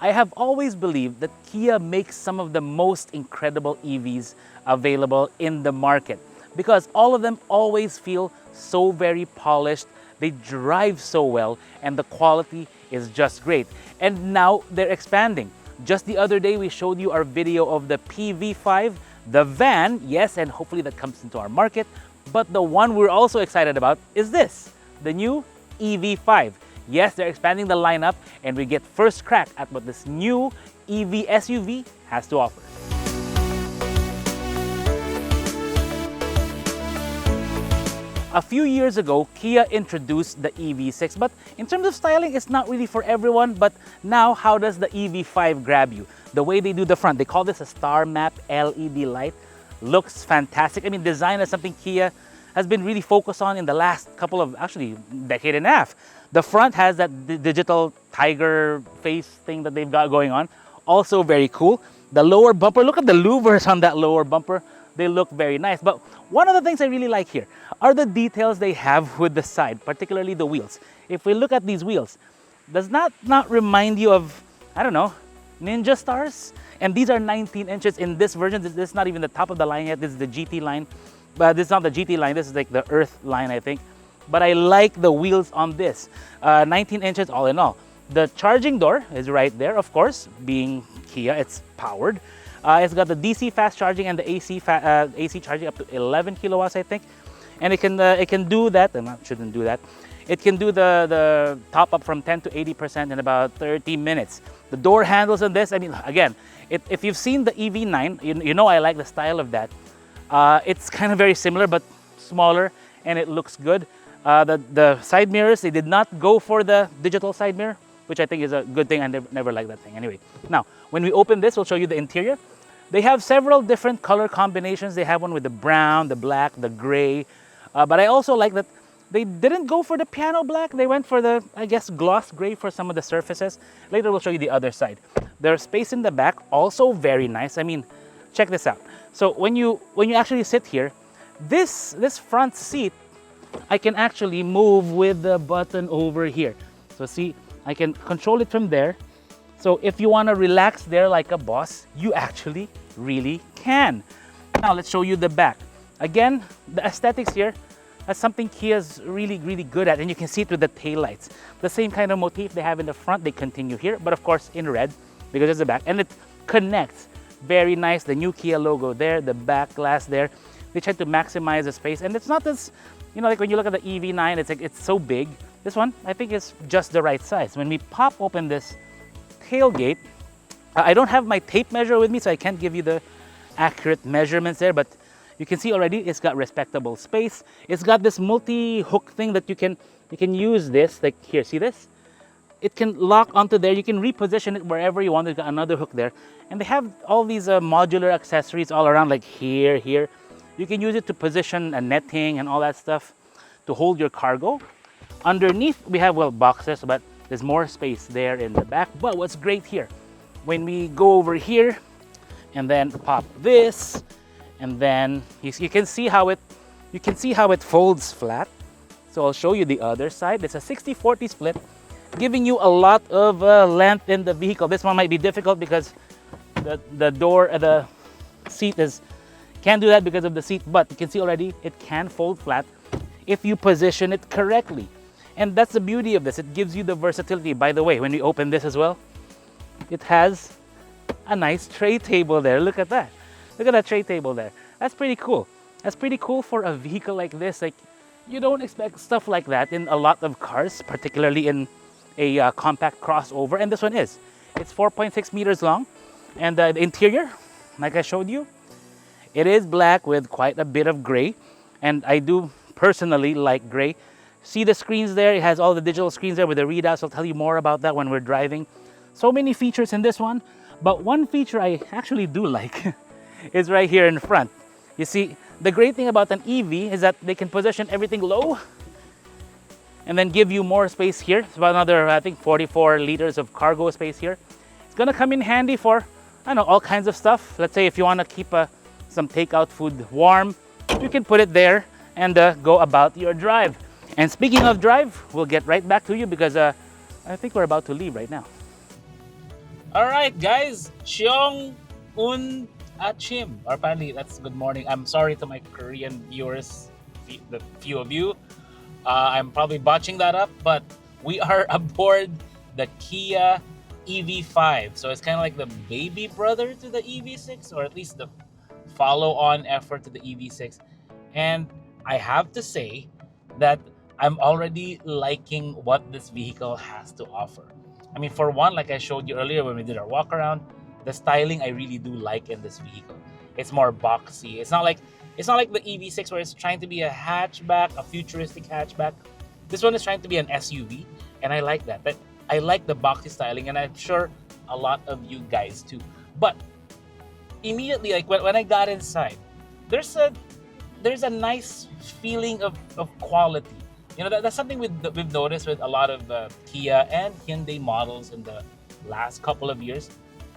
I have always believed that Kia makes some of the most incredible EVs available in the market because all of them always feel so very polished, they drive so well, and the quality is just great. And now they're expanding. Just the other day, we showed you our video of the PV5, the van, yes, and hopefully that comes into our market. But the one we're also excited about is this, the new EV5. Yes, they're expanding the lineup and we get first crack at what this new EV SUV has to offer. A few years ago, Kia introduced the EV6, but in terms of styling, it's not really for everyone. But now, how does the EV5 grab you? The way they do the front, they call this a star map LED light. Looks fantastic. I mean, design is something Kia has been really focused on in the last couple of, actually, decade and a half. The front has that digital tiger face thing that they've got going on. Also very cool. The lower bumper, look at the louvers on that lower bumper. They look very nice. But one of the things I really like here are the details they have with the side, particularly the wheels. If we look at these wheels, does that not remind you of, I don't know, Ninja Stars? And these are 19 inches in this version. This is not even the top of the line yet. This is the GT line. But this is not the GT line. This is like the Earth line, I think. But I like the wheels on this. 19 inches all in all. The charging door is right there, of course. Being Kia, it's powered. It's got the DC fast charging and the AC charging up to 11 kilowatts, I think. And it can do that, and I shouldn't do that. It can do the top up from 10 to 80% in about 30 minutes. The door handles on this, I mean, again, if you've seen the EV9, you know I like the style of that. It's kind of very similar, but smaller, and it looks good. The side mirrors, they did not go for the digital side mirror, which I think is a good thing. I never liked that thing. Anyway, now, when we open this, we'll show you the interior. They have several different color combinations. They have one with the brown, the black, the gray. But I also like that they didn't go for the piano black. They went for the, I guess, gloss gray for some of the surfaces. Later, we'll show you the other side. There's space in the back, also very nice. I mean, check this out. So when you actually sit here, this front seat, I can actually move with the button over here. So see, I can control it from there. So if you want to relax there like a boss, you actually really can. Now let's show you the back. Again, the aesthetics here, that's something Kia's really, really good at, and you can see it with the taillights. The same kind of motif they have in the front, they continue here, but of course in red, because it's the back, and it connects. Very nice, the new Kia logo there, the back glass there. They try to maximize the space, and it's not this, you know, like when you look at the EV9, it's like it's so big. This one, I think, is just the right size. When we pop open this tailgate, I don't have my tape measure with me, so I can't give you the accurate measurements there, but you can see already it's got respectable space. It's got this multi-hook thing that you can use this, like here, see this? It can lock onto there. You can reposition it wherever you want. There's got another hook there. And they have all these modular accessories all around, like here. You can use it to position a netting and all that stuff to hold your cargo. Underneath, we have, well, boxes, but there's more space there in the back. But what's great here, when we go over here and then pop this, and then you can see how it folds flat. So I'll show you the other side. It's a 60-40 split, giving you a lot of length in the vehicle. This one might be difficult because the seat can't do that because of the seat, but you can see already it can fold flat if you position it correctly. And that's the beauty of this. It gives you the versatility. By the way, when we open this as well, it has a nice tray table there. Look at that. Look at that tray table there. That's pretty cool. That's pretty cool for a vehicle like this. Like, you don't expect stuff like that in a lot of cars, particularly in a compact crossover, and this one is. It's 4.6 meters long, and the interior, like I showed you, it is black with quite a bit of gray, and I do personally like gray. See the screens there? It has all the digital screens there with the readouts. I'll tell you more about that when we're driving. So many features in this one, but one feature I actually do like is right here in front. You see, the great thing about an EV is that they can position everything low and then give you more space here. It's about another, I think, 44 liters of cargo space here. It's gonna come in handy for, I don't know, all kinds of stuff. Let's say if you wanna keep some takeout food warm, you can put it there and go about your drive. And speaking of drive, we'll get right back to you because I think we're about to leave right now. All right, guys. Cheong un achim. Or apparently that's good morning. I'm sorry to my Korean viewers, the few of you. I'm probably botching that up, but we are aboard the Kia EV5. So it's kind of like the baby brother to the EV6, or at least the follow-on effort to the EV6. And I have to say that I'm already liking what this vehicle has to offer. I mean, for one, like I showed you earlier when we did our walk around, the styling I really do like in this vehicle. It's more boxy. It's not like the EV6 where it's trying to be a hatchback, a futuristic hatchback. This one is trying to be an SUV, and I like that. But I like the boxy styling, and I'm sure a lot of you guys too. But immediately, like when I got inside, there's a nice feeling of quality. That's something we've noticed with a lot of Kia and Hyundai models in the last couple of years.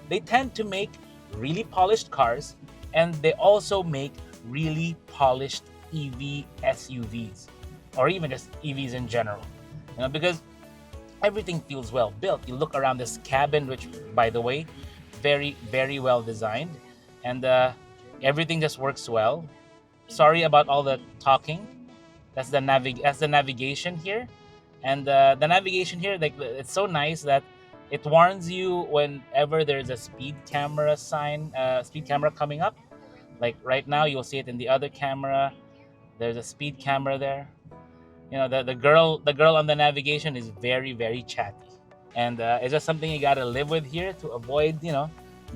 They tend to make really polished cars, and they also make really polished EV SUVs, or even just EVs in general. Because everything feels well built. You look around this cabin, which, by the way, very, very well designed, and everything just works well. Sorry about all the talking. That's the navigation here, and the navigation here, like, it's so nice that it warns you whenever there's a speed camera coming up. Like right now, you'll see it in the other camera. There's a speed camera there. The girl on the navigation is very, very chatty, and it's just something you gotta live with here to avoid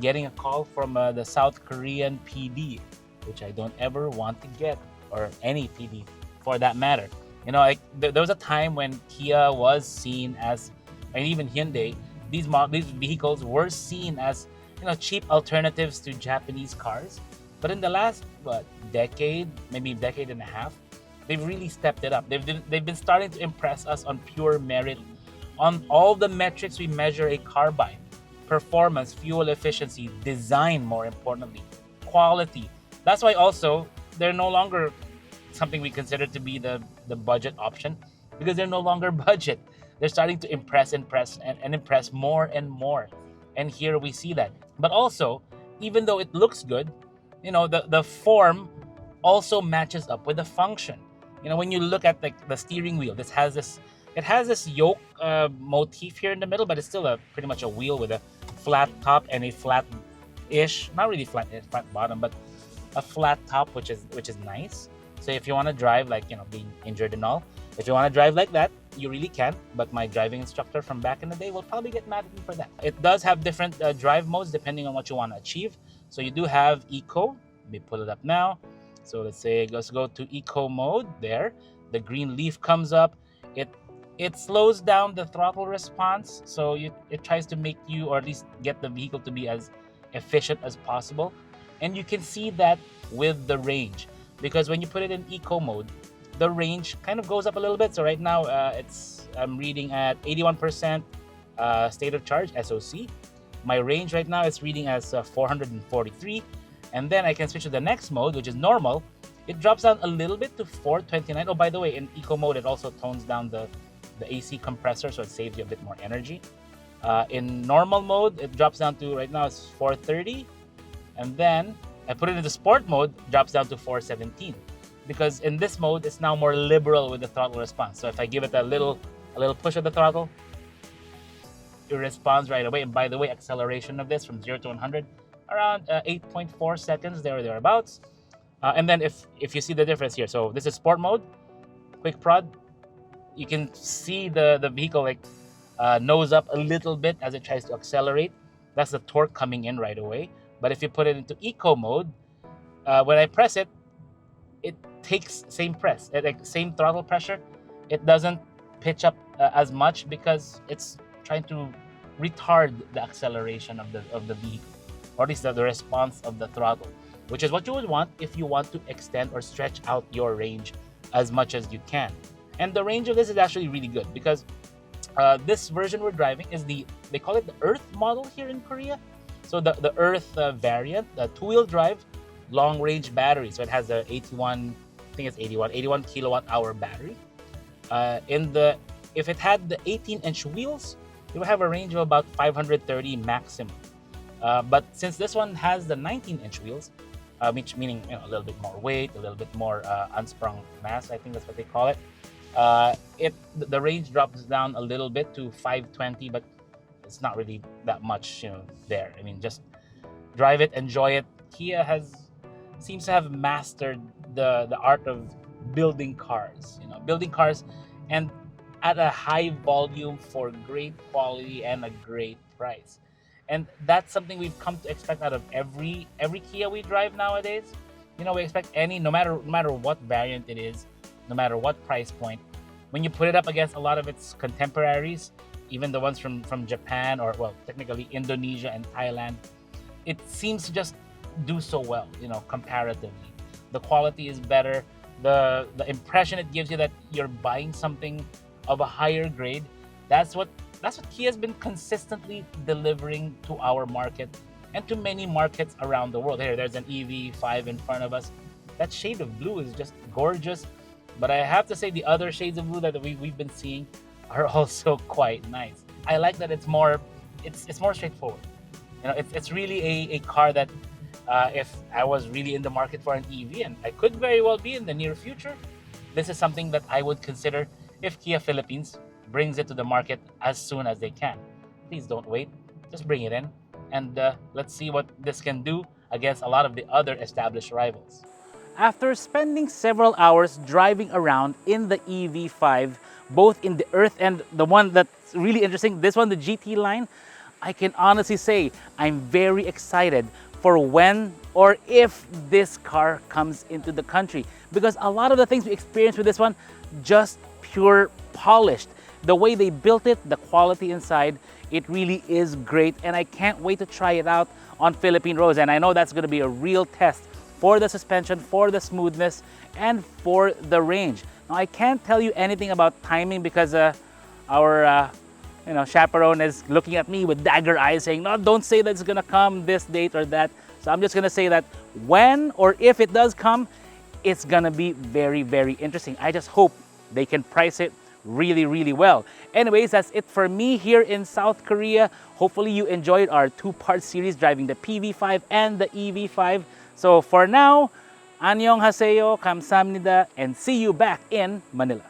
getting a call from the South Korean PD, which I don't ever want to get, or any PD for that matter. Like there was a time when Kia was seen as, and even Hyundai, these vehicles were seen as cheap alternatives to Japanese cars. But in the last decade, maybe decade and a half, they've really stepped it up. They've been starting to impress us on pure merit, on all the metrics we measure a car by: performance, fuel efficiency, design, more importantly, quality. That's why also they're no longer something we consider to be the budget option, because they're no longer budget. They're starting to impress and impress more and more. And here we see that. But also, even though it looks good, the form also matches up with the function. When you look at the steering wheel, it has this yoke motif here in the middle, but it's still pretty much a wheel with a flat top and a flat-ish, not really flat bottom, but a flat top, which is nice. So if you want to drive, like, being injured and all, if you want to drive like that, you really can. But my driving instructor from back in the day will probably get mad at me for that. It does have different drive modes depending on what you want to achieve. So you do have Eco. Let me pull it up now. So let's go to Eco mode. There, the green leaf comes up. It slows down the throttle response. So it tries to make you, or at least get the vehicle to be as efficient as possible. And you can see that with the range, because when you put it in Eco mode, the range kind of goes up a little bit. So right now, I'm reading at 81% state of charge, SOC. My range right now is reading as 443. And then I can switch to the next mode, which is normal. It drops down a little bit to 429. Oh, by the way, in Eco mode, it also tones down the AC compressor, so it saves you a bit more energy. In normal mode, it drops down to, right now, it's 430. And then I put it into sport mode, drops down to 417. Because in this mode, it's now more liberal with the throttle response. So if I give it a little push of the throttle, it responds right away. And by the way, acceleration of this from 0 to 100, around 8.4 seconds, there or thereabouts. And then if you see the difference here, so this is sport mode, quick prod. You can see the vehicle nose up a little bit as it tries to accelerate. That's the torque coming in right away. But if you put it into Eco mode, when I press it, it takes same throttle pressure. It doesn't pitch up as much because it's trying to retard the acceleration of the vehicle, or at least the response of the throttle, which is what you would want if you want to extend or stretch out your range as much as you can. And the range of this is actually really good, because this version we're driving is they call it the Earth model here in Korea. So the Earth variant, the two-wheel drive, long-range battery. So it has the 81 kilowatt hour battery. If it had the 18-inch wheels, it will have a range of about 530 maximum. But since this one has the 19-inch wheels, which meaning a little bit more weight, a little bit more unsprung mass, I think that's what they call it. The range drops down a little bit to 520, but it's not really that much, there. I mean, just drive it, enjoy it. Kia seems to have mastered the art of building cars. Building cars, and at a high volume for great quality and a great price. And that's something we've come to expect out of every Kia we drive nowadays. We expect no matter what variant it is, no matter what price point, when you put it up against a lot of its contemporaries, even the ones from Japan, or well, technically Indonesia and Thailand, it seems to just do so well, comparatively. The quality is better. The impression it gives you that you're buying something of a higher grade. That's what Kia's been consistently delivering to our market and to many markets around the world. Here, there's an EV5 in front of us. That shade of blue is just gorgeous. But I have to say, the other shades of blue that we've been seeing are also quite nice. I like that it's more straightforward. It's really a car that, if I was really in the market for an EV, and I could very well be in the near future, this is something that I would consider if Kia Philippines brings it to the market as soon as they can. Please don't wait. Just bring it in, and let's see what this can do against a lot of the other established rivals. After spending several hours driving around in the EV5, both in the Earth and the one that's really interesting, this one, the GT line, I can honestly say I'm very excited for when or if this car comes into the country, because a lot of the things we experienced with this one, just pure polished. The way they built it, the quality inside, it really is great, and I can't wait to try it out on Philippine roads. And I know that's going to be a real test for the suspension, for the smoothness, and for the range. Now, I can't tell you anything about timing because our chaperone is looking at me with dagger eyes saying, no, don't say that it's gonna come this date or that. So I'm just gonna say that when or if it does come, it's gonna be very, very interesting. I just hope they can price it really, really well. Anyways, that's it for me here in South Korea. Hopefully you enjoyed our two-part series driving the PV5 and the EV5. So for now, annyeonghaseyo, kamsahamnida, and see you back in Manila.